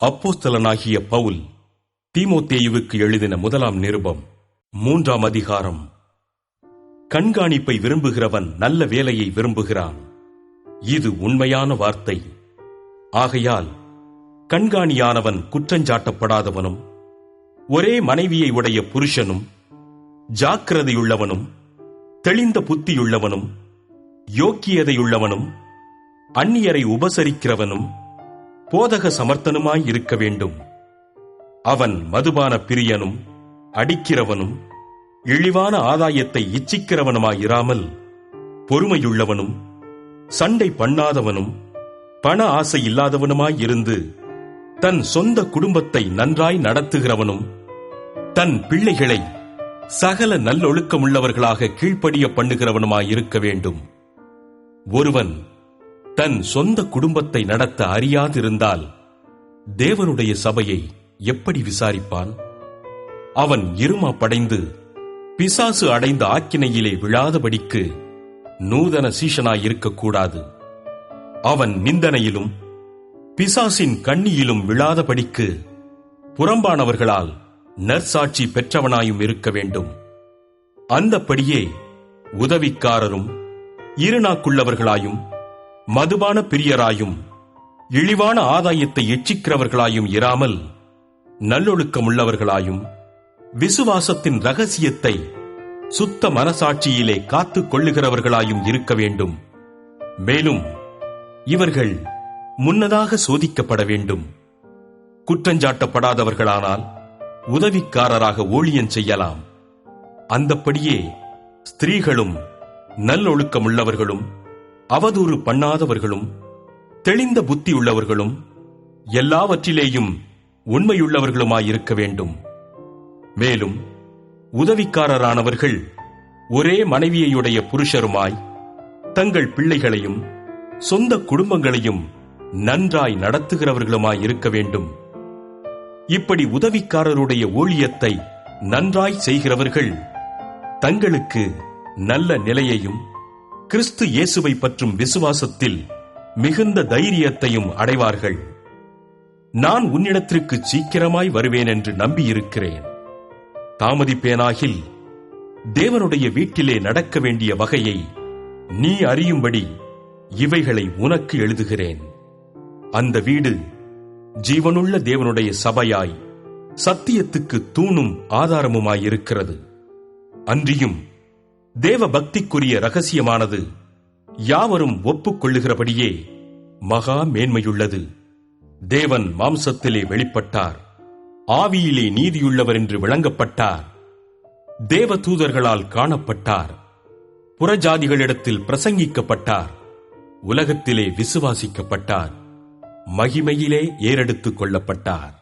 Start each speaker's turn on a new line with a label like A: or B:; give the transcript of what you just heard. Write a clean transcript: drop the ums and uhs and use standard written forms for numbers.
A: அப்போஸ்தலனாகிய பவுல் தீமோத்தேயுவுக்கு எழுதின முதலாம் நிருபம் 3ஆம் அதிகாரம். கண்காணிப்பை விரும்புகிறவன் நல்ல வேலையை விரும்புகிறான். இது உண்மையான வார்த்தை. ஆகையால் கண்காணியானவன் குற்றஞ்சாட்டப்படாதவனும், ஒரே மனைவியை உடைய புருஷனும், ஜாக்கிரதையுள்ளவனும், தெளிந்த புத்தியுள்ளவனும், யோக்கியதையுள்ளவனும், அந்நியரை உபசரிக்கிறவனும், போதக சமர்த்தனுமாய் இருக்க வேண்டும். அவன் மதுபான பிரியனும், அடிக்கிறவனும், இழிவான ஆதாயத்தை இச்சிக்கிறவனுமாயிராமல் பொறுமையுள்ளவனும், சண்டை பண்ணாதவனும், பண ஆசை இல்லாதவனுமாயிருந்து தன் சொந்த குடும்பத்தை நன்றாய் நடத்துகிறவனும், தன் பிள்ளைகளை சகல நல்லொழுக்கமுள்ளவர்களாக கீழ்ப்படிய பண்ணுகிறவனுமாயிருக்க வேண்டும். ஒருவன் தன் சொந்த குடும்பத்தை நடத்த அறியாதிருந்தால் தேவனுடைய சபையை எப்படி விசாரிப்பான்? அவன் இருமாப்படைந்து பிசாசு அடைந்த ஆக்கினையிலே விழாதபடிக்கு நூதன சீஷனாயிருக்கக்கூடாது. அவன் நிந்தனையிலும் பிசாசின் கண்ணியிலும் விழாதபடிக்கு புறம்பானவர்களால் நற்சாட்சி பெற்றவனாயும் இருக்க வேண்டும். அந்தப்படியே உதவிக்காரரும், இருநாக்குள்ளவர்களாயும், மதுபான பிரியராயும், இழிவான ஆதாயத்தை எச்சிக்கிறவர்களாயும் இராமல் நல்லொழுக்கமுள்ளவர்களாயும், விசுவாசத்தின் இரகசியத்தை சுத்த மனசாட்சியிலே காத்துக் கொள்ளுகிறவர்களாயும் இருக்க வேண்டும். மேலும் இவர்கள் முன்னதாக சோதிக்கப்பட வேண்டும். குற்றஞ்சாட்டப்படாதவர்களானால் உதவிக்காரராக ஊழியம் செய்யலாம். அந்தப்படியே ஸ்திரீகளும் நல்லொழுக்கமுள்ளவர்களும், அவதூறு பண்ணாதவர்களும், தெளிந்த புத்தியுள்ளவர்களும், எல்லாவற்றிலேயும் உண்மையுள்ளவர்களுமாயிருக்க வேண்டும். மேலும் உதவிக்காரரானவர்கள் ஒரே மனைவியையுடைய புருஷருமாய் தங்கள் பிள்ளைகளையும் சொந்த குடும்பங்களையும் நன்றாய் நடத்துகிறவர்களுமாயிருக்க வேண்டும். இப்படி உதவிக்காரருடைய ஊழியத்தை நன்றாய் செய்கிறவர்கள் தங்களுக்கு நல்ல நிலையையும் கிறிஸ்து இயேசுவை பற்றும் விசுவாசத்தில் மிகுந்த தைரியத்தையும் அடைவார்கள். நான் உன்னிடத்திற்கு சீக்கிரமாய் வருவேன் என்று நம்பியிருக்கிறேன். தாமதிப்பேனாகில் தேவனுடைய வீட்டிலே நடக்க வேண்டிய வகையை நீ அறியும்படி இவைகளை உனக்கு எழுதுகிறேன். அந்த வீடு ஜீவனுள்ள தேவனுடைய சபையாய் சத்தியத்துக்கு தூணும் ஆதாரமுமாயிருக்கிறது. அன்றியும் தேவ பக்திக்குரிய இரகசியமானது யாவரும் ஒப்புக்கொள்ளுகிறபடியே மகா மேன்மையுள்ளது. தேவன் மாம்சத்திலே வெளிப்பட்டார், ஆவியிலே நீதியுள்ளவர் என்று விளங்கப்பட்டார், தேவ தூதர்களால் காணப்பட்டார், புறஜாதிகளிடத்தில் பிரசங்கிக்கப்பட்டார், உலகத்திலே விசுவாசிக்கப்பட்டார், மகிமையிலே ஏறெடுத்துக் கொள்ளப்பட்டார்.